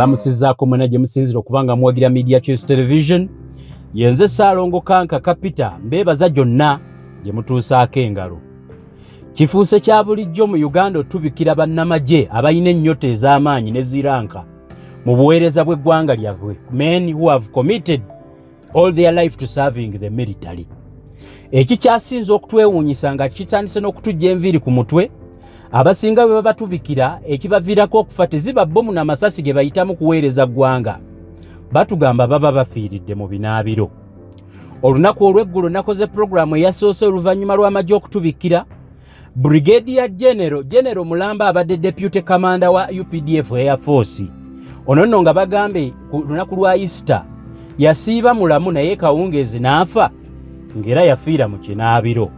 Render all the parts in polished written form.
Mbalamusizzaako mwena gye musinzira okubanga muwagira Media Choice Television. Yenze Ssaalongo Kanka Kapita mbeebaza gyonna gye mutuusaako engalo. Kifuuse kya bulijjo mu Uganda otubikira bannamagye abalina ennyota ez'amaanyi ne ziranka mu buweereza bw'eggwanga lyabwe, men who have committed all their life to serving the military. Ekikyasinze okutwewuunyisa nga kitandise n'okutujja enviiri ku mutwe, abasinga bwe babatubikira ekibaviirako okufa teziba bbomu n'amasasi ge bayitamu kuweereza ggwanga. Batugamba baba bafiiridde mu binaabiro. Olunaku olw'eggulo nakoze pulogulaamu eyasoose oluvannyuma lw'amagye okutubikira. Brigadier General Mulamba abadde Deputy Commander wa UPDF Air Force. Ono nno nga bagambe ku lunaku lwa Easter yasiiba mulamu naye kawungeezi n'afa ng'era yafiira mu kinaabiro.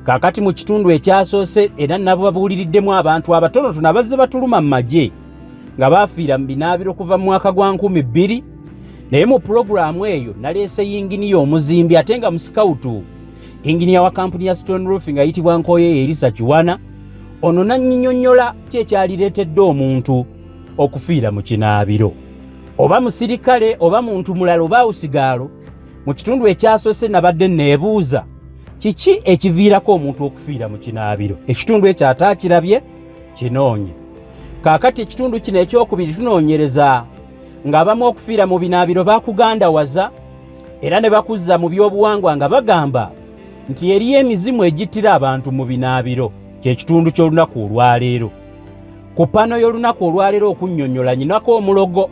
Kaakati mu kitundu ekyasoose era nabo babuuliriddemu abantu abatonotono abazze batuluma mu magye nga baafiira mu binaabiro kuva mu mwaka gwa 2000. Naye mu pulogulaamu eyo naleese yinginiya omuzimbi ate nga musikawutu, yinginiya wa kampuni ya Stone Roofing ayitibwa Nkoye Elisa Kiwana. Ono nannyonnyola ki ekyalireetedde omuntu okufiira mu kinaabiro, oba musirikale oba muntu mulala oba usigaalo. Mu kitundu ekyasoose nabadde neebuuza kiki ekiviirako omuntu okufiira mu kinaabiro. Ekitundu ekyo ataakirabye kinoonye. Kaakati ekitundu kino ekyokubiri tunoonyereza ng'abamu okufiira mu binaabiro baakugandawaza era ne bakuzza mu byobuwangwa nga bagamba nti eriyo emizimu egittira abantu mu binaabiro. Ky'ekitundu ky'olunaku olwaleero. Ku pano y'olunaku olwaleero okunnyonnyola nyinako Omulogo.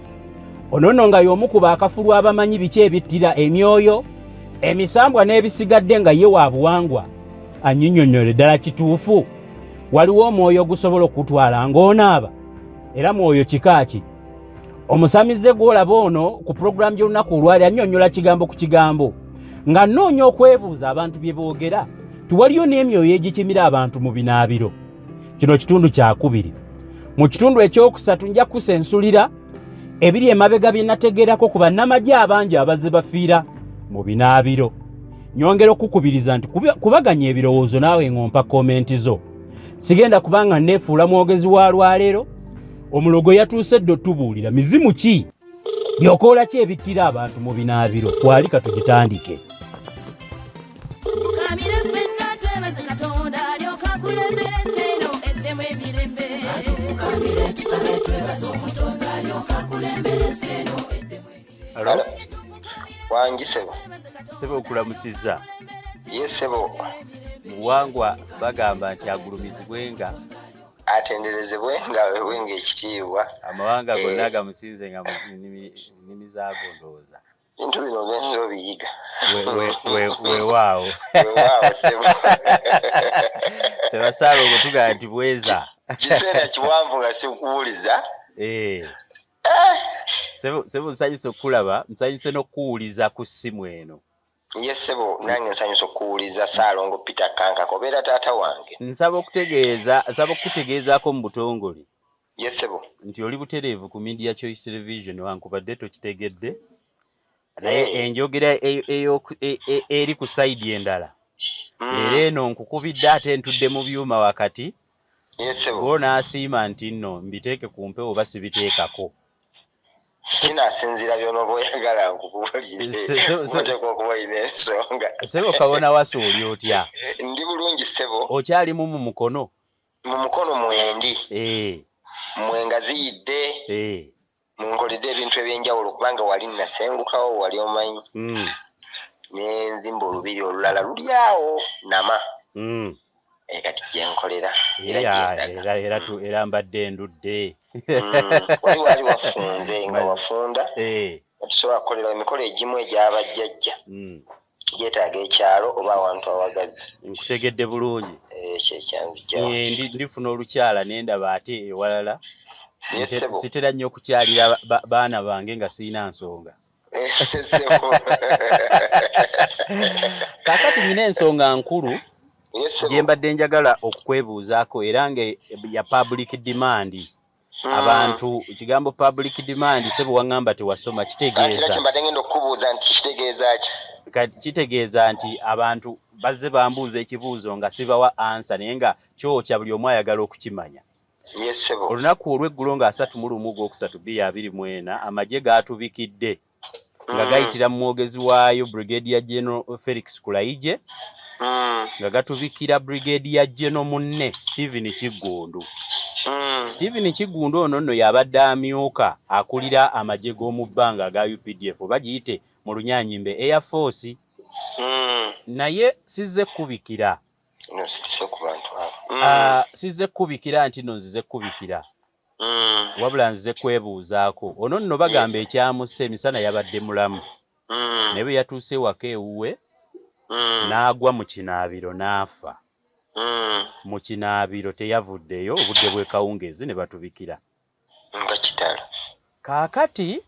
Ono nno nga y'omu ku baakafulu abamanyi biki ebittira emyoyo, emisambwa n'ebisigadde nga ye wa buwangwa. Annyinnyonnyole ddala kituufu waliwo omwoyo ogusobola okutwala ng'onaaba, era mwoyo kika ki? Omusamize gw'olaba ono ku pulogulaamu y'olunaku olwaleero annyonnyola kigambo ku kigambo nga nnoonya okwebuuza abantu bye boogera tiwaliyo n'emyoyo egikimira abantu mu binaabiro. Kino kitundu kyakubiri. Mu kitundu ekyokusatu nja kusensulira ebiri emabega bye nategeerako ku bannamagye abangi abazze bafiira mu binaabiro. Nyongera okukubiriza nti kubaganya ebirowoozo naawe ng'ompa komenti zo. Sigenda kubanga neefuula mwogezi wa lwaleero. Omulogo yatuuse ddo tubuulira mizimu ki, byokoola ki ebittira abantu mu binaabiro. Kwalika tugitandike. Hello? Wangi sebo. Sebo okulamusizza. Yes sebo. Muwangwa bagamba nti agulumizibwenga atenderezebwenga wenga ekitiibwa. Amawanga gonna gamusinze nga nnimi zaago ndowooza. Bintu bino genza obiyiga. Weewaawo. Weewaawo sebo. Tebasaala okutugamba nti bweza. Kiseera kiwanvu nga sikuwuliza. Sebo nsanyuse okulaba, nsanyuse n'okuwuliza ku ssimu eno. Yes sebo, nange nsanyuse okuwuliza Ssaalongo Peter Kanka kobeera taata wange. Nsaba okukutegeezaako mu butongole. Yes sebo. Nti oli butereevu ku Media Choice Television wankubadde tokitegedde. Naye enjogera eri ku sayidi endala. Leero eno nkukubidde ate ntudde mu byuma wakati. Yes sebo. Bo n'asiima nti nno mbiteeke ku mpewo oba sibiteekako. Kinasinzira by'onooba oyagala nkubuulire. Oteekwa okuba olina ensonga. Sebo kabona wasi oli otya? Ndi bulungi sebo. Okyalimu mu mukono? Mu mukono mwendi. Mwenga ziyidde. Munkoledde ebintu ebyenjawulo kubanga wali nasengukawo wali omanyi. N'enzimba olubiri olulala luli awo nama. Kati gyenkolera. Era mbadde ndudde. Wali wafunze nga wafunda. Tusobola kukolera emikolo egimu egy'abajjajja. Gyetaaga ekyalo oba awantu awagazi. Nkutegedde bulungi. Kyekyanzijjawo. Ndifuna olukyala nendaba ate ewalala. Sitera nnyo okukyalira baana bange nga sirina nsonga. Kaakati nina ensonga nkulu gye mbadde njagala okukwebuuzaako era nga ya public demand. Abantu ekigambo public demand sebo wangamba tewasoma kitegeeza. Kitegeeza nti abantu bazze bambuuza ekibuuzo nga sibawa answer naye nga kyokya buli omu ayagala okukimanya. Yes sebo. Olunaku olw'eggulo nga 31/2/2024 amagye gaatubikidde nga gayitira mu mwogezi waayo Brigadier General Felix Kulayigye nga gatubikira Brigadier General munne Stephen Kiggundu. Stephen Kiggundu ono nno yabadde amyuka akulira amagye g'omu bbanga aga UPDF bagiyite mu Lunyaanyimbe Air Force. Naye sizze kubikira. No sise ku bantu abo. Sizze kubikira nti no nzize kubikira. Wabula nzize kwebuuzaako. Ono nno bagamba ekyamusse emisana yabadde mulamu. Naye bwe yatuuse waka ewuwe n'agwa mu Kinabiro n'afa. Mu Kinabiro teyavuddeyo obudde bwe kawungeezi ne batubikira. Nga kitalo. Kaakati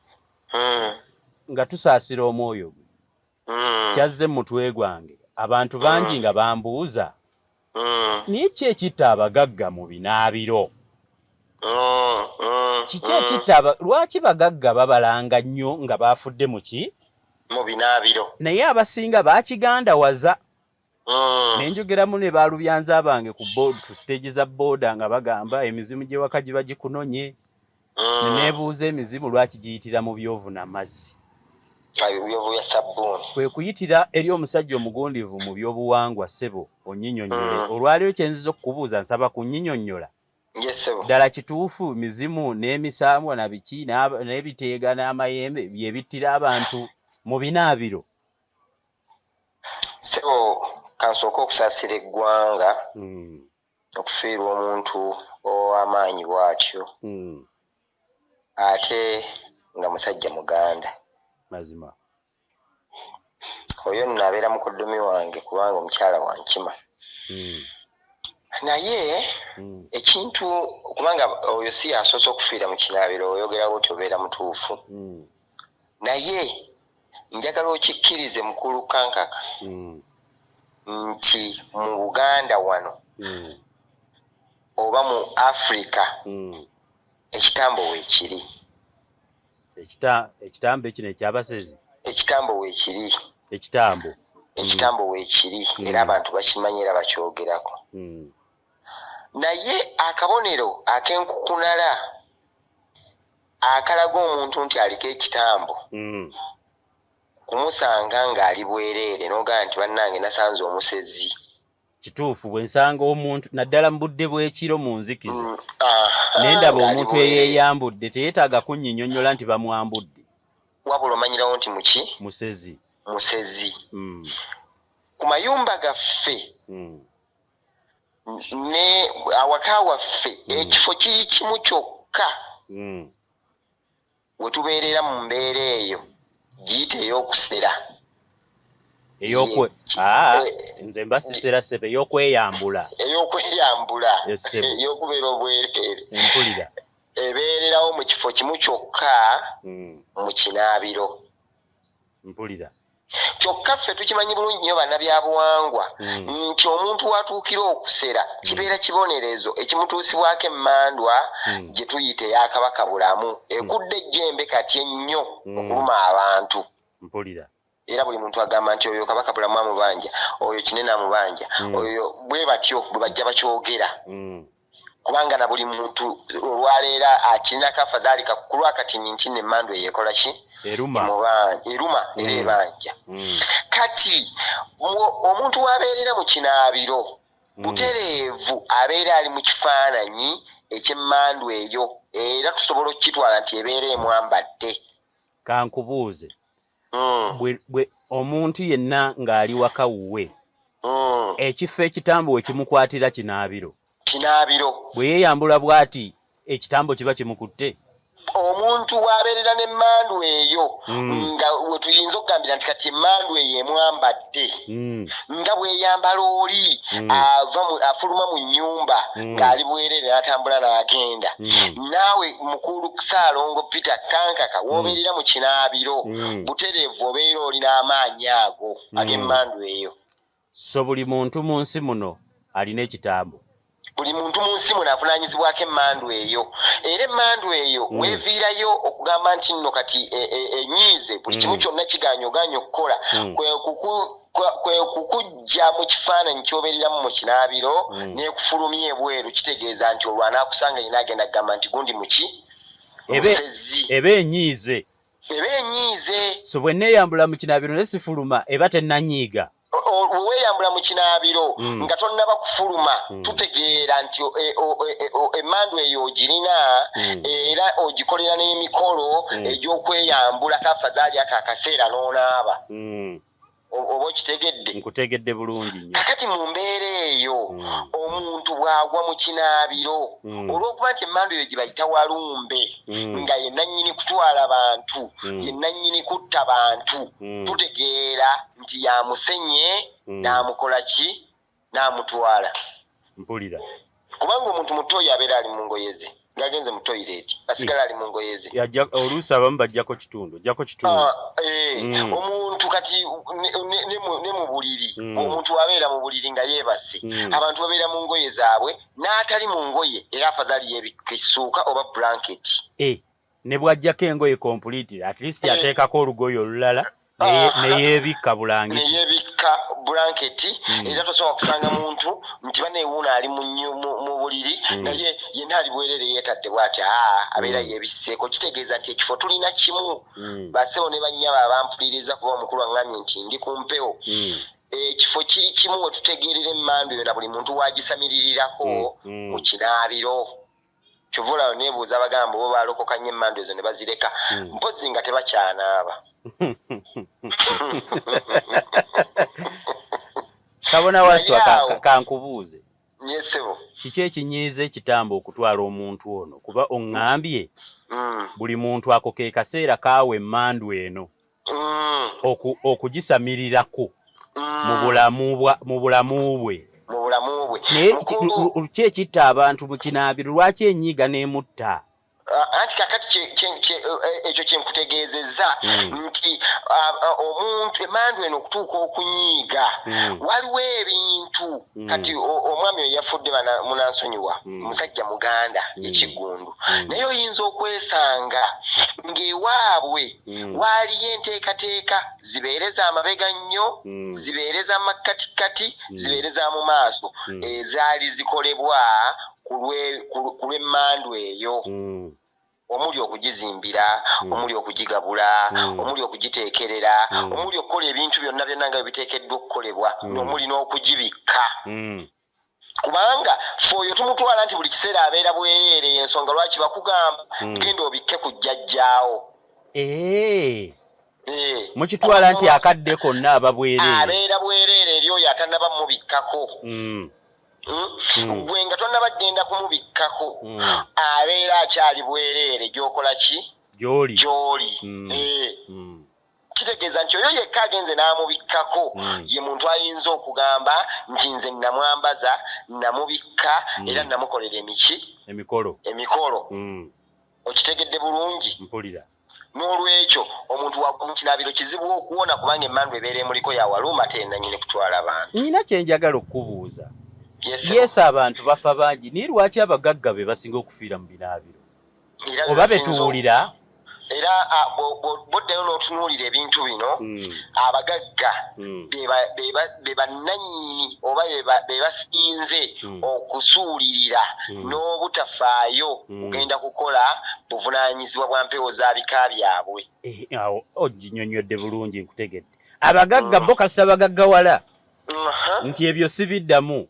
nga tusaasira omwoyo gwe. Kyazze mutwe gwange. Abantu bangi nga bambuuza. Niye ki ekitta abagagga mu Binaabiro? Kiki ekitta lwaki bagagga babalanga nnyo nga baafudde mu ki? Mu Binaabiro. Naye abasinga baakigandawaza. Ne njogeramu ne baalubyanza bange ku board ku stage za booda nga bagamba emizimu gye waka giba gikunonye. Ne neebuuza emizimu lwaki giyitira mu byovu n'amazzi. Ebyovu ya sabbuuni. Kwe kuyitira eri omusajja omugundivu mu byobuwangwa ssebo onnyinyonnyole. Olwaleero kye nziza okukubuuza nsaba kunyinyonnyola. Yes sebo. Ddala kituufu mizimu n'emisambwa na biki n'ebiteega n'amayembe bye bittira abantu mu Binaabiro? Sebo kansooka okusaasira eggwanga okufiirwa omuntu ow'amaanyi bw'atyo ate nga musajja muganda. Mazima. Oyo nno abeera mukoddomi wange kubanga omukyala wa Nkima. Naye ekintu kubanga oyo si asoose okufiira mu Kinabiro oyogera bw'oti obeera mutuufu. Naye njagala okikkirize mukulu kankaka nti mu Buganda wano oba mu Africa ekitambo weekiri. Ekitambo ekino eky'abasezi? Ekitambo weekiri. Ekitambo weekiri era abantu bakimanyi era bakyogerako. Naye akabonero ak'enkukunala akalaga omuntu nti aliko ekitambo kumusanga ng'ali bwereere n'ogamba nti bannange nasanze omusezi. Kituufu bwe nsanga omuntu naddala mu budde bw'ekiro mu nzikiza ne ndaba omuntu eyeeyambudde teyeetaaga kunnyinnyonnyola nti bamwambudde. Wabula omanyirawo nti muki? Musezi. Ku mayumba gaffe ne awaka waffe ekifo kiri kimu kyokka we tubeerera mu mbeera eyo giyite ey'okusera. Nze mbasisera ssebe ey'okweyambula. Ey'okubeera obwereere. Mpulira. Ebeererawo mu kifo kimu kyokka mu Kinabiro. Mpulira. Kyokka ffe tukimanyi bulungi nnyo bannabyabuwangwa nti omuntu watuukira okusera kibeera kibonerezo ekimutuusibwako emmandwa gye tuyita ey'akabaka bulamu ekudde ejjembe kati ennyo okuluma abantu. Mpulira. Era buli muntu agamba nti oyo kabaka bulamu amubanja, oyo kinene amubanja, oyo bwe batyo bwe bajja bakyogera. Kubanga na buli muntu olwaleera akirina kafa zaalika kulwa kati nti n'emmandwa eyeekola ki? Eruma era ebanja. Kati omuntu w'abeerera mu Kinabiro butereevu abeera ali mu kifaananyi eky'emmandwa eyo era tusobola okukitwala nti ebeera emwambadde. Kankubuuze. Bwe omuntu yenna ng'ali waka wuwe ekifo ekitambo we kimukwatira Kinabiro bwe yeeyambula bw'ati ekitambo kiba kimukutte. Omuntu w'abeerera n'emmandwa eyo nga we tuyinza okugambira nti kati emmandwa eyo emwambadde nga bw'eyambala oli afuluma mu nnyumba ng'ali bwereere n'atambula n'agenda. Naawe mukulu Ssaalongo Peter Kankaka w'obeerera mu Kinabiro butereevu obeera oli n'amaanyi ago ag'emmandwa eyo. So buli muntu mu nsi muno alina ekitambo. Buli muntu mu nsi muno avunaanyizibwako emmandwa eyo. Era emmandwa eyo weeviirayo okugamba nti nno kati enyiize buli kimu kyonna kiganyoganya okukola kwe kwe kukujja mu kifaananyi ky'obeereramu mu Kinabiro n'ekufulumya ebweru kitegeeza nti olwo anaakusanga yina agenda kugamba nti gundi muki musezi eba enyiize so bwe neeyambula mu Kinabiro ne sifuluma eba tennanyiiga weeyambula mu Kinabiro nga tonnaba kufuluma tutegeera nti emmandu eyo ogirina era ogikolera n'emikolo egy'okweyambula kafazaali ako akaseera n'onaaba oba okitegedde nkutegedde bulungi nnyo kakati mu mbeera eyo omuntu bw'agwa mu Kinabiro olw'okuba nti emmandu eyo gye bayita walumbe nga ye nannyini kutwala bantu ye nannyini kutta bantu tutegeera nti yamusenye n'amukola ki n'amutwala mpulira kubanga omuntu muto oyo abeera ali mu ngoye ze ng'agenze mu toilet asigala ali mu ngoye ze oluusi abamu bajjako kitundu omuntu kati ne mu buliri omuntu abeera mu buliri nga yeebase abantu babeera mu ngoye zaabwe n'atali mu ngoye era afazaali yeebikka ekisuuka oba blanket ne bw'ajjako engoye complete at least ateekako olugoye olulala neyeebikka blanketi era tosobola kusanga muntu nti baneewuuna ali mu buliri naye yenna ali bwerere yeetadde bw'ati abeera yeebisseeko kitegeeza nti ekifo tulina kimu basebo ne bannyaba abampuliriza kuba omukulu aŋŋambye nti ndi ku mpewo ekifo kiri kimu we tutegeerera emmandu yo na buli muntu waagisamiririrako mu Kinabiro kyova olaba neebuuza abagamba bo baalokoka nnyo emmandu ezo ne bazireka mpozzi nga tebakyanaaba kabona waswa kankubuuze nyesebo kiki ekinyiiza ekitambo okutwala omuntu ono kuba oŋŋambye buli muntu ako ke kaseera kaawa emmandu eno okugisamirirako mu bulamu bwe naye ki ekitta abantu mu Kinabiro lwaki enyiiga n'emutta anti kakati ekyo kyenkutegeezezza nti omuntu emmandu eno okutuuka okunyiiga waliwo ebintu kati omwami oyo yafudde munansonyiwa musajja muganda ekiggundu naye oyinza okwesanga ng'ewaabwe waaliyo enteekateeka zibeere za mabega nnyo zibeere za makkatikkati zibeere za mu maaso ezaali zikolebwa ku lw'emmandu eyo omuli okugizimbira omuli okugigabula omuli okugiteekerera omuli okukola ebintu byonna byonna nga biteekeddwa okukolebwa n'omuli n'okugibikka kubanga fe oyo tumutwala nti buli kiseera abeera bwereere ensonga lwaki bakugamba genda obikke ku jjajjaawo mukitwala nti akadde konna aba bwereere abeera bwereere eri oyo atannaba mubikkako gwe nga tonnaba genda kumubikkako abeera akyali bwereere gy'okola ki gy'oli kitegeeza nti oyo yekka agenze n'amubikkako ye muntu ayinza okugamba nti nze namwambaza namubikka era namukolera emikolo okitegedde bulungi mpulira n'olwekyo omuntu wagwa mu Kinabiro kizibu okuwona kubanga emmandu ebeera emuliko yawaluma ate nanyini kutwala abantu nina kyenjagala okubuuza yes abantu bafa bangi naye lwaki abagagga be basinga okufiira mu Kinabiro oba betuwulira era boddayo n'otunuulira ebintu bino abagagga be bannannyini oba be basinze okusuulirira n'obutafaayo kugenda kukola buvunaanyizibwa bwa mpewo za bika byabwe awo oginnyonnyodde bulungi nkutegedde abagagga bo kasita bagaggawala nti ebyo sibiddamu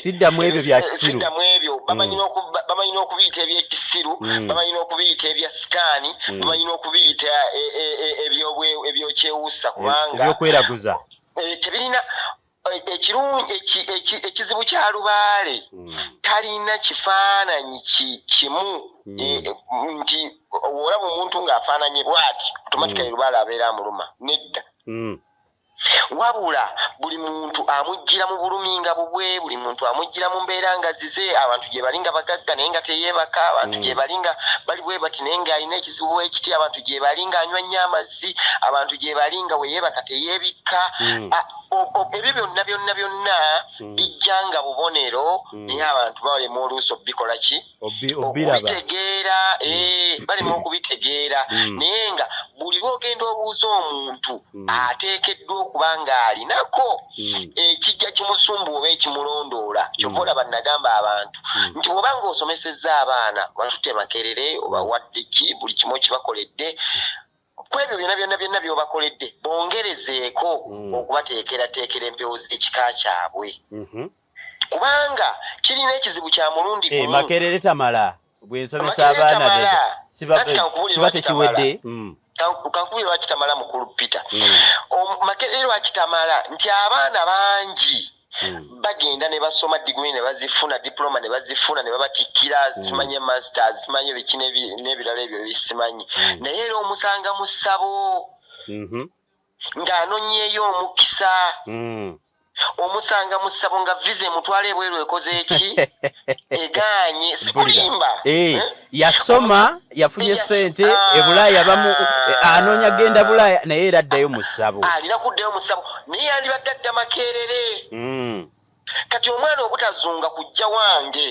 siddamu ebyo bya kisiru siddamu ebyo bamanyi n'okubiyita ebyekisiru bamanyi n'okubiyita ebya sikaani bamanyi n'okubiyita ebyokyewusa kubanga ebyokweraguza tebirina ekizibu kya Lubaale talina kifaananyi kimu nti olaba omuntu ng'afaananye bw'ati automatically Lubaale abeera amuluma nedda wabula buli muntu amujjira mu bulumi nga bubwe buli muntu amujjira mu mbeera nga zize abantu gye bali nga bagagga naye nga teyeebaka abantu gye bali nga bali bwe bati naye ng'alina ekizibu ekiti abantu gye bali nga anywa nnyo amazzi abantu gye bali nga weyeebaka teyeebikka ebyo byonna bijjanga bubonero naye abantu balema oluusi obikola ki okubitegeera balema okubitegeera naye nga buli lwogenda obuuza omuntu ateekeddwa okuba ng'alinako ekijja kimusumba oba ekimulondoola kyova olaba nagamba abantu nti bw'oba ng'osomesezza abaana batutte makerere obawadde ki buli kimu kibakoledde kwebyo byonna by'obakoledde bongerezeeko okubateekerateekera empewo ekika kyabwe kubanga kirina ekizibu kya mulundi gumu makerere tamala bw'ensomesa abaana kiba tekiwedde kankubira lwakitamala mukulu Peter makerere lwakitamala nti abaana bangi bagenda ne basoma degree ne bazifuna diploma ne bazifuna ne babatikkira simanye masters simanye bikine n'ebirala ebyo bisimanyi naye era omusanga mu ssabo ng'anonyeeyo omukisa omusanga mu ssabo nga visa emutwala ebweru ekoze eki eganye sikulimba yasoma yafunye ssente ebulaaya bamu anoonya genda bulaaya naye era addayo mu ssabo alina kuddayo mu ssabo naye yandibadde adda makerere kati omwana obutazunga kujja wange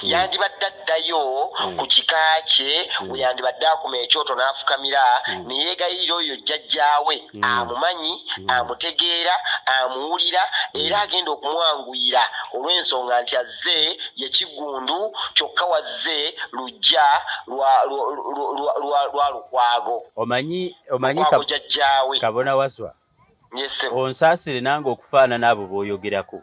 yandibadde addayo ku kika kye we yandibadde akuma ekyoto n'afukamira ne yeegayirira oyo jjajjaawe amumanyi amutegeera amuwulira era agenda okumwanguyira olw'ensonga nti azze ye Kiggundu kyokka wazze lujja lwa Lukwago omanyi jjajjaawe Kabona Waswa onsaasire nange okufaanana abo b'oyogerako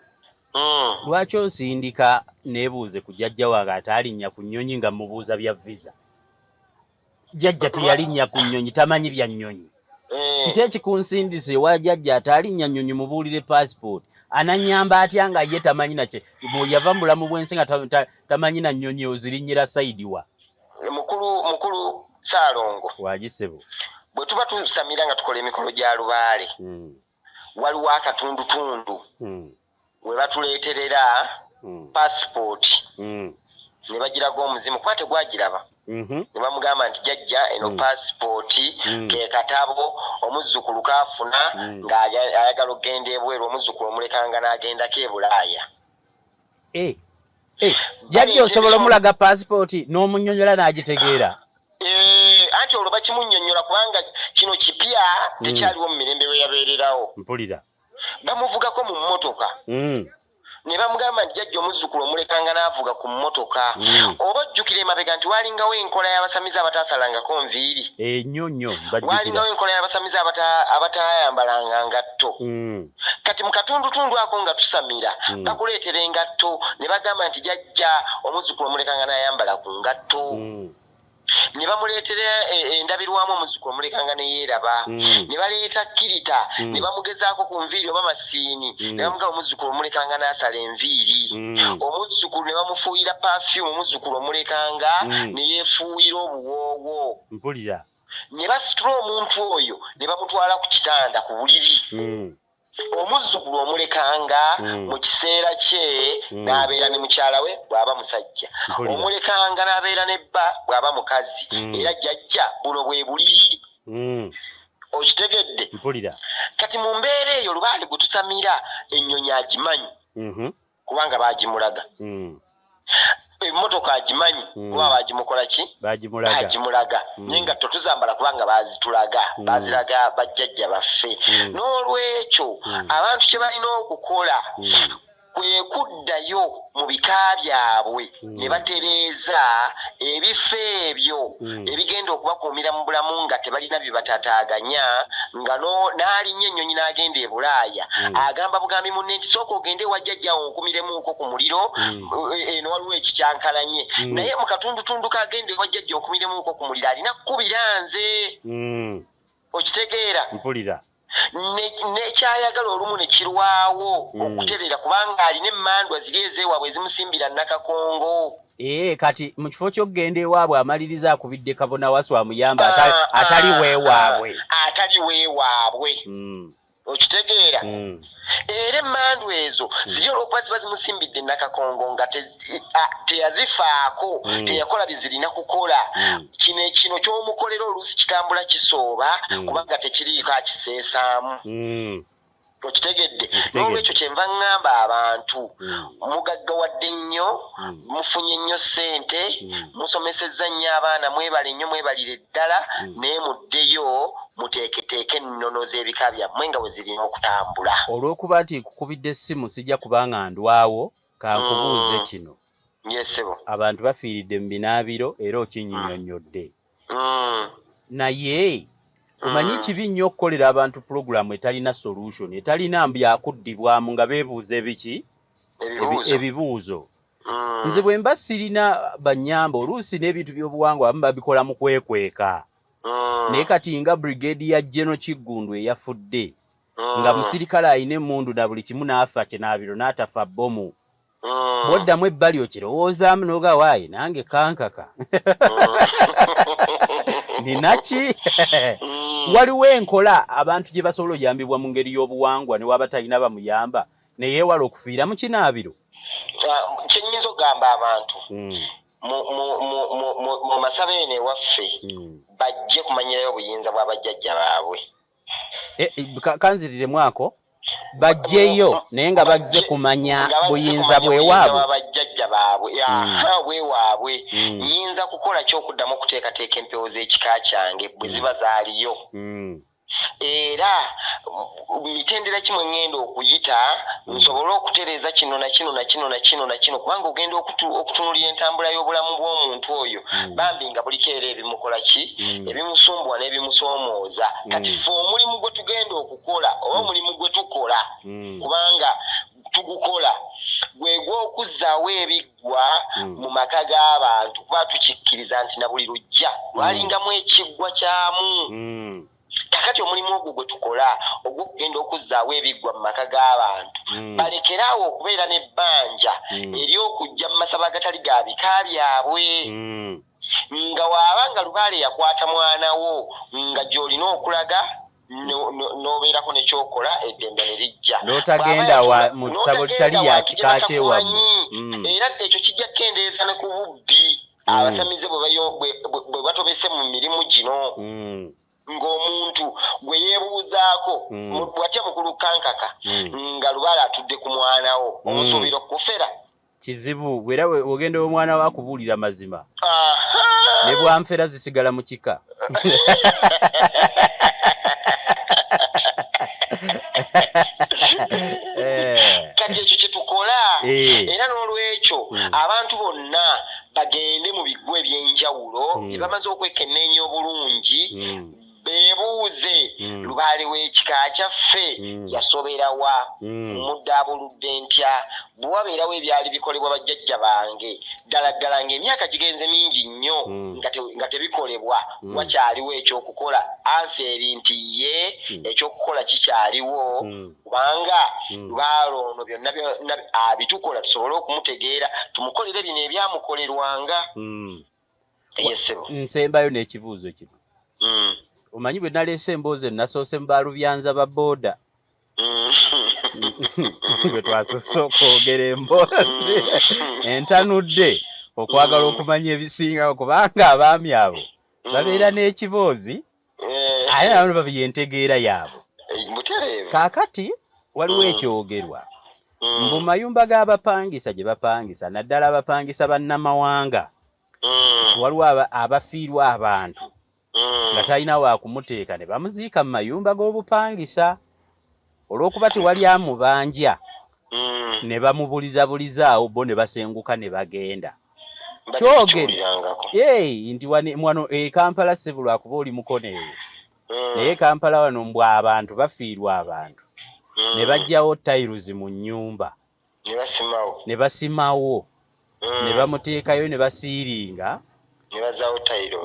lwaki osindika neebuuze ku jjajja wange ataalinnya ku nnyonyi nga mubuuza bya visa jjajja teyalinnya ku nnyonyi tamanyi bya nnyonyi kiki ekikunsindise ewa jjajja ataalinnya nnyonyi mubuulire passport ananyamba atya nga ye tamanyi nakye yava mu bulamu bw'ensi nga tamanyi na nnyonyi ozirinyira sayidi wa mukulu Ssaalongo wagisebo bwe tuba tusamira nga tukola emikolo gya lubaale waliwo akatundutundu we batuleeterera passport ne bagiraga omuzimu kuba tegwagiraba ne bamugamba nti jjajja eno passport ke katabo omuzzukulu kaafuna ng'ayagala okgenda ebweru omuzzukulu omulekanga n'agendako e Bulaaya jjajja osobola omulaga passport n'omunnyonnyola n'agitegeera anti olwo bakimunnyonnyola kubanga kino kipya tekyaliwo mu mirembe we yabeererawo mpulira bamuvugako mu mmotoka ne bamugamba nti jjajja omuzzukulu omulekanga n'avuga ku mmotoka oba ojjukira emabega nti waalingawo enkola y'abasamizi abataasalangako nviiri ennyo waalingawo enkola y'abasamizi abataayambalanga ngatto kati mu katundutundu ako nga tusamira bakuleetera engatto ne bagamba nti jjajja omuzzukulu omulekanga n'ayambala ku ngatto ne bamuleetera endabirwamu omuzzukulu omulekanga ne yeeraba ne baleeta kirita ne bamugezaako ku nviiri oba masiini ne bamugamba omuzzukulu omulekanga n'asala enviiri omuzzukulu ne bamufuuyira perfume omuzzukulu omulekanga ne yeefuuyira obuwoowo mpulira ne basitula omuntu oyo ne bamutwala ku kitanda ku buliri omuzzukulu omulekanga mu kiseera kye n'abeera ne mukyala we bw'aba musajja omulekanga n'abeera ne bba bw'aba mukazi era jjajja buno bwe buliri okitegedde kati mu mbeera eyo lubaale gwe tusamira ennyonyi agimanyi kubanga baagimulaga emmotoka agimanyi kuba bagimukola ki bagimulaga naye nga totuzambala kubanga bazitulaga baziraga bajjajja baffe n'olwekyo abantu kye balina okukola kwe kuddayo mu bika byabwe ne batereeza ebifo ebyo ebigenda okubakuumira mu bulamu nga tebalina bye batataaganya nga n'alinnya ennyonyi n'agenda e Bulaaya agamba bugambi munne nti sooka ogende ewa jjajjaawo onkumiremuuko ku muliro eno waliwo ekikyankalanye naye mu katundutundu kagenda ewa jjajja onkumiremuuko ku muliro alina kkubira nze okitegeera nekyayagala olumu ne kirwawo okuterera kubanga alina emmandwa ziri ezeewaabwe ezimusimbira Nakakongo kati mu kifo ky'okgenda ewaabwe amaliriza akubidde Kabona Waswa amuyamba atali weewaabwe okitegeera era emmandwa ezo ziri olw'okuba ziba zimusimbidde Nakakongo nga teyazifaako teyakola bye zirina kukola kino ky'omukolera oluusi kitambula kisooba kubanga tekiriiko akiseesaamu okitegedde n'olwekyo kyenva ŋŋamba abantu mugaggawadde nnyo mufunye nnyo ssente musomesezza nnyo abaana mwebale nnyo mwebalire ddala naye muddeyo muteeketeeke ennono z'ebika byammwe nga bwe zirina okutambula. Olw'okuba nti nkukubidde essimu sijja kubanga ndwawo kankubuuze kino. Yesebo. Abantu bafiiridde mu binaabiro era okinnyonnyodde. Naye omanyi kibi nnyo okukolera abantu pulogulaamu etalina solution, etalina byakuddibwamu nga beebuuza ebiki? Ebibuuzo. Nze bwe mba sirina bannyamba oluusi n'ebintu by'obuwangwa abamu babikola mu kwekweka. Naye kati nga Brigadier General Kiggundu eyafudde nga musirikale ayina emmundu na buli kimu n'afa Kinabiro n'atafa bbomu. Bwoddamu ebbali okirowoozaamu n'oga waayi nange kankaka. Ninaki? Waliwo enkola abantu gye basobola oyambibwa mu ngeri y'obuwangwa ne waba talina bamuyamba ne yeewala okufiira mu Kinabiro. Kye nnyinza okugamba abantu mu Masabeene ewaffe bajje kumanyirayo obuyinza bwa bajjajja baabwe. Kanziriremu ako bajjeyo naye nga bazze kumanya buyinza bwewaabwe bajjajja baabwe bwewaabwe. Nnyinza kukola kyokuddamu okuteekateeka empewo z'ekika kyange bwe ziba zaaliyo. Era mitendera kimwe ngenda okuyita nsobole okutereeza kino na kino na kino na kino na kino kubanga ogenda okutunulira entambula y'obulamu bw'omuntu oyo bambi nga buliko era ebimukola ki ebimusumbuwa n'ebimusoomooza. Kati ffe omulimu gwe tugenda okukola oba omulimu gwe tukola kubanga tugukola gwe gw'okuzzaawo ebiggwa mu maka g'abantu kuba tukikkiriza nti na buli lujja lwalingamu ekiggwa kyamu. Kakati omulimu ogwo gwe tukola ogw'okugenda okuzzaawo ebiggwa mu maka g'abantu balekeraawo okubeera n'ebbanja ery'okujja mu masaba agatali ga bika byabwe. Nga waaba nga Lubaale yakwata mwana wo nga gy'olina okulaga n'obeerako nekyokola eddembe ne lijja. N'otagenda mu ssabo litali lya kika kyewammwe. Era ekyo kijja kukendeeza ne ku bubbi abasamize bwe batobese mu mirimu gino. Ng'omuntu gwe yeebuuzaako bw'atya mukulu kankaka nga Lubaale atudde ku mwana wo omusuubira okufera. Kizibu era ogenda omwana wo akubuulira mazima ne bw'anfera zisigala mu kika. Kati ekyo kye tukola era n'olwekyo abantu bonna bagende mu biggwa eby'enjawulo bye bamaze okwekenneenya obulungi beebuuze Lubaale w'ekika kyaffe yasoberawa muddaabuludde ntya bwe wabeerawo ebyali bikolebwa bajjajja bange ddala ddala ng'emyaka gigenze mingi nnyo nga tebikolebwa wakyaliwo ekyokukola anseri nti ye ekyokukola kikyaliwo kubanga Lubaale ono byonna abitukola tusobole okumutegeera tumukolere bino ebyamukolerwanga. Yesebo nsembayo n'ekibuuzo kino. Omanyi bwe naleese emboozi nasoose mu baalubyanza ba booda bwe twasoose okwogera emboozi entanudde okwagala okumanya ebisingawo kubanga abaami abo babeera n'ekiboozi ate nabo babyentegeera yaabwe. Kaakati waliwo ekyogerwa mbu mayumba g'abapangisa gye bapangisa naddala abapangisa bannamawanga waliwo abafiirwa abantu nga talina wa kumuteeka ne bamuziika mu mayumba g'obupangisa olw'okuba tewali amubanja ne bamubulizabulizaawo bo ne basenguka ne bagenda. Kyogere nti wano Kampala ssebo lwakuba oli mukoneewo naye Kampala wano mbw abantu bafiirwa abantu ne baggyawo tayiruzi mu nnyumba ne basimawo ne bamuteekayo ne basiiringa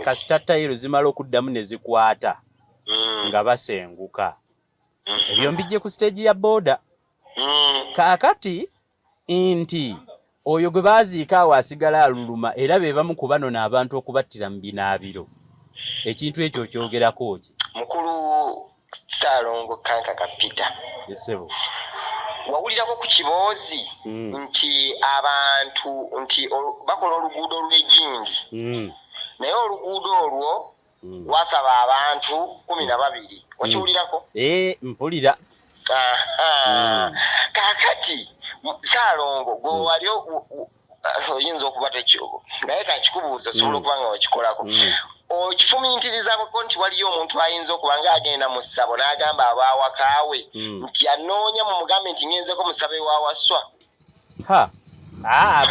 kasita tayiro zimala okuddamu ne zikwata nga basenguka. Ebyo mbijje ku siteegi ya booda. Kaakati nti oyo gwe baaziika awo asigala aluluma era be bamu ku bano n'abantu okubattira mu binaabiro. Ekintu ekyo kyogerako ki? Mukulu Ssaalongo Kankaka Peter. Yesebo. Wawulirako ku kiboozi nti abantu nti bakola oluguudo lw'ejingi naye oluguudo olwo wasaba abantu 12. Wakiwulirako? Mpulira. Kakati Saalongo gwe wali oyinza okuba tekyo naye kakikubuuza osobola okuba nga wakikolako okifumiitirizaako nti waliyo omuntu ayinza okuba nga agenda mu ssabo n'agamba abaawakaawe nti anoonya mumugambe nti ngenzeko musabe wa waswa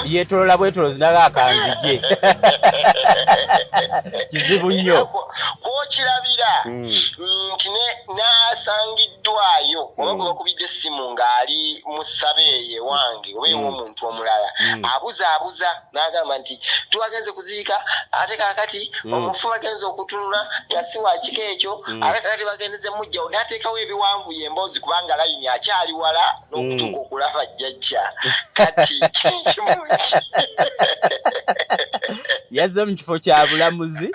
byetolola bwetolozi naga akanzije kizibu nnyo kwokirabira nti n'asangiddwayo oba gwe bakubidde essimu ng'ali mu ssabeeye wange oba ew'omuntu omulala abuzaabuza n'agamba nti tubagenze kuziika ate kaakati omufu bagenze okutunula yasi wakiko ekyo ate kaakati bagendeze mujjawo n'ateekawo ebiwanvuye emboozi kubanga layini akyali wala n'okutuuka okulaba jjajja kati yazze mu kifo kya bulamuzi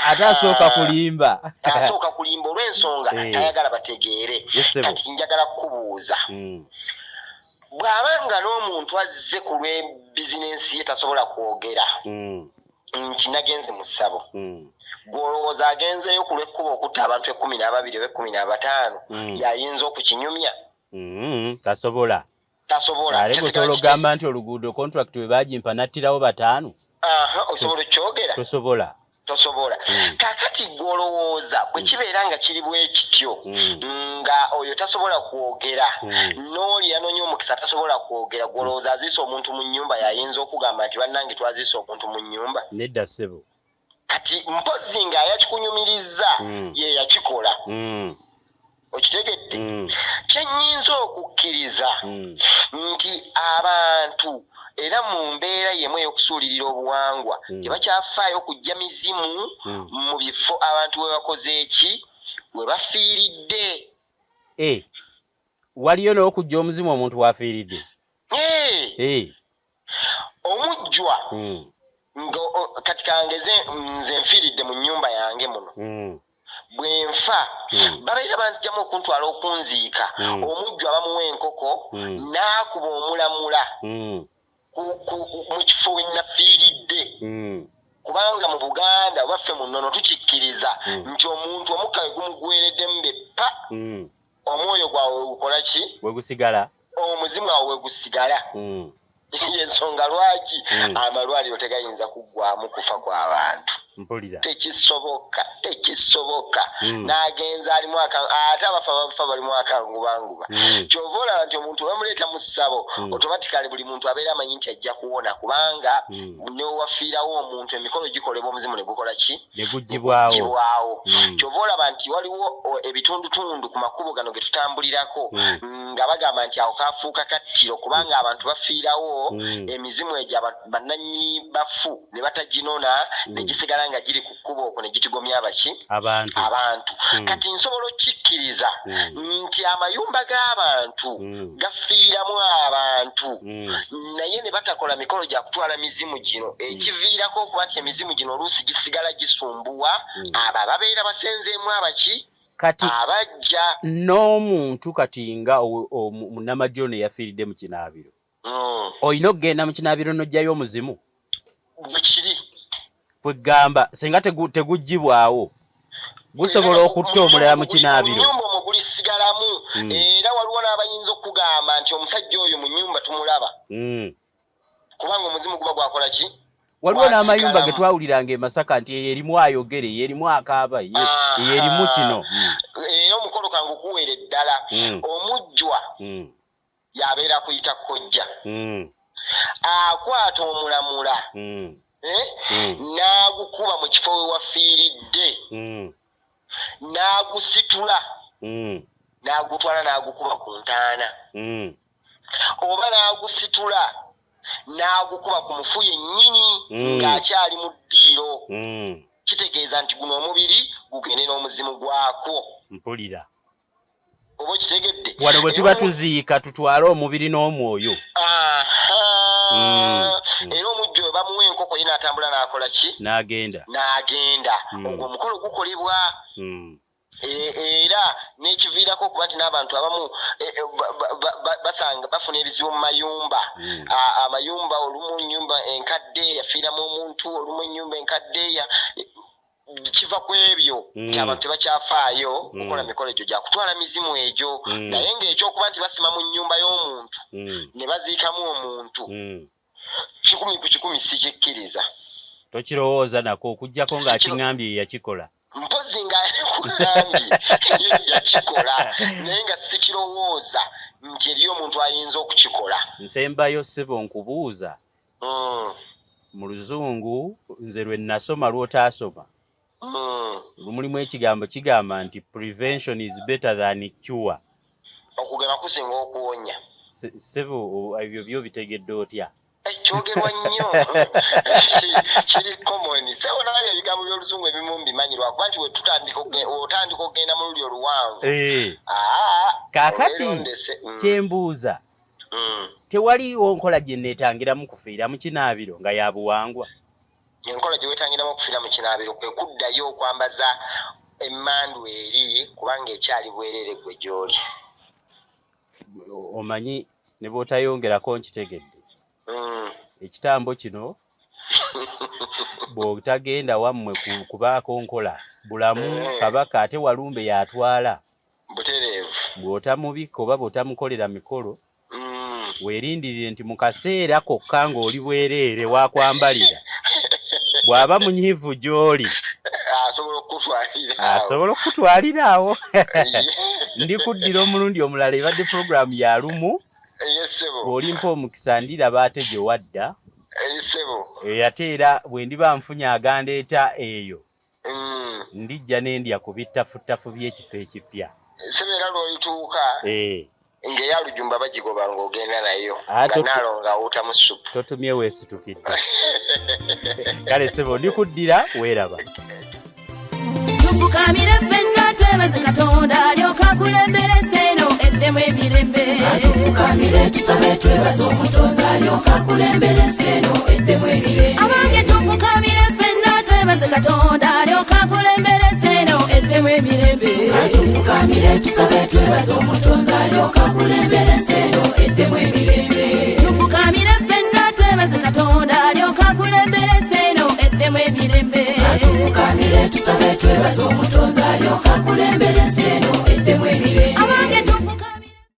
ate asooka kulimba olw'ensonga tayagala bategeere kati njagala kukubuuza bw'abanga n'omuntu azze ku lw'ebizinensi ye tasobola kwogera nti nagenze mu ssabo gw'olowooza agenzeyo ku lw'ekkuba okutta abantu 12 oba 15 yayinza okukinyumya tasobola ate osobola okugamba nti oluguudo contract we bagimpa nattirawo 5 osobola okukyogera tosobola kakati gw'olowooza bwe kibeera nga kiri bwe kityo nga oyo tasobola kwogera n'oli yanoonya omukisa tasobola kwogera gw'olowooza aziise omuntu mu nnyumba yayinza okugamba nti bannange twaziise omuntu mu nnyumba nedda ssebo kati mpozi nga yakikunyumirizza ye yakikola okitegedde kyennyinza okukkiriza nti abantu era mu mbeera yemu ey'okusuulirira obuwangwa tebakyafaayo okujja mizimu mu bifo abantu we bakoze eki we bafiiridde waliyo n'okujja omuzimu omuntu wafiiridde omujjwa kati kange nze nfiiridde mu nnyumba yange muno bwe nfa babeera banzijjamu okuntwala okunziika omujjwa bamuwa enkoko n'akuba omulamula mu kifo we nafiiridde kubanga mu Buganda baffe mu nnono tukikkiriza nti omuntu omukka we gumugwereddemu beppa omwoyo gwawe gukola ki we gusigala omuzimu wawe we gusigala y'ensonga lwaki amalwaliro tegayinza kuggwamu kufa kw'abantu tekisoboka n'agenza alimu ate abafa balimu akangubanguba kyova olaba nti omuntu bamuleeta mu ssabo otomatikali buli muntu abeera amanyi nti ajja kuwona kubanga newafiirawo omuntu emikolo gikolebwa omuzimu ne gukola ki negugibwawo kyova olaba nti waliwo ebitundutundu ku makubo gano ge tutambulirako nga bagamba nti awo kafuuka kattiro kubanga abantu bafiirawo emizimu egyo bannannyini bafu ne bataginona ne gisigala nga giri ku kkubo okwo ne gitigomya abantu kati nsobola okkikkiriza nti amayumba g'abantu gafiiramu abantu naye ne batakola mikolo gya kutwala mizimu gino ekiviirako okuba nti emizimu gino oluusi gisigala gisumbuwa abo ababeera basenzeemu kati abajja n'omuntu kati nga munnamagye ono yafiiridde mu Kinabiro olina okugenda mu Kinabiro n'ojjayo omuzimu bwekiri kwegamba singa tegugibwawo gusobola okutta omulala mu Kinabiro nyumba omwo gulisigalamu era waliwo n'abayinza okugamba nti omusajja oyo mu nyumba tumulaba kubanga omuzimu guba gwakola ki waliwo n'amayumba ge twawuliranga e Masaka nti eyo erimu ayogere eyo erimu akaaba eyo erimu kino era omukolo kange okuweera eddala omujjwa yabeera kuyita kkojja akwata omulamula n'agukuba mu kifo we wafiiridde n'agusitula n'agutwala n'agukuba ku ntaana oba n'agusitula n'agukuba ku mufu yennyini ng'akyali mu ddiiro kitegeeza nti guno omubiri gugende n'omuzimu gwakwo mpulira oba okitegedde wano bwe tuba tuziika tutwale omubiri n'omwoyo era omujjo we bamuwa enkoko ye n'atambula n'akola ki n'agenda ogwo omukolo gukolebwa era n'ekiviirako okuba nti n'abantu abamu basanga bafuna ebizibu mu mayumba amayumba olumu nyumba enkadde yafiiramu omuntu olumu ennyumba enkadde kiva ku ebyo abantu tebakyafaayo okukola mikolo egyo gya kutwala mizimu egyo naye ng'ekyokuba nti basima mu nnyumba y'omuntu ne baziikamu omuntu 100 ku 100 sikikkiriza. Tokirowooza nako okuggyako ng'akiŋŋambye yakikola. Mpozi nga kugambye yakikola naye nga sikirowooza nti eriyo omuntu ayinza okukikola. Nsembayo ssebo nkubuuza. Mu Luzungu nze lwe nasoma lw'otaasoma. Mulimu ekigambo kigamba nti prevention is better than cure. Okugema kusinga okuwonya. Ssebo ebyo byo bitegedde otya? Kyogerwa nnyo kiri common. Sewo naye ebigambo by'Oluzungu ebimu mbimanyirwa kuba nti otandika okugenda mu lulyo luwanvu. Kaakati kyembuuza tewaliwo nkola gye neetangiramu kufiira mu Kinabiro nga ya buwangwa? Enkola gye weetangiramu okufiira mu Kinabiro kwe kuddayo okwambaza emmandu eri kubanga ekyali bwereere gwe gy'oli. Omanyi ne bw'otayongerako nkitegedde. Ekitambo kino bw'otagenda wammwe kubaako nkola bulamu kabaka ate walumbe yatwala. Butereevu. Bw'otamubikka oba bw'otamukolera mikolo weerindirire nti mu kaseera kokka ng'oli bwereere wakwambalira bw'aba munyiivu gy'oli asobola okukutwalira awo. Ndikuddira omulundi omulala ebadde puroguramu ya lumu. Bw'olimpa omukisa ndiraba ate gye wadda. Ate era bwe ndiba nfunye agandeeta eyo ndijja n'endya ku bittafuttafu by'ekifo ekipya. Sebeera lw'olituuka ng'eyalujumba bagigoba ng'ogenda nayo nganaalo ng'awuutamu supu. Totumye weesitukidde. Kale ssebo ndikuddira weeraba. Tufukamire ffenna twebaze Katonda alyoka akulembere eno eddemu emirembe. Tufukamire tusabe twebaze Omutonzi alyoka akulembere eno eddemu emirembe. Abange tufukamire ffenna twebaze Katonda alyoka akulembere eno eddemu emirembe. Tufukamire tusabe twebaze Omutonzi alyoka akulembere eno eddemu emirembe. Tufukamire ffenna twebaze Katonda alyoka akulembere eno eddemu emirembe. Tufukamire tusabe twebaze Omutonzi alyoka akulembere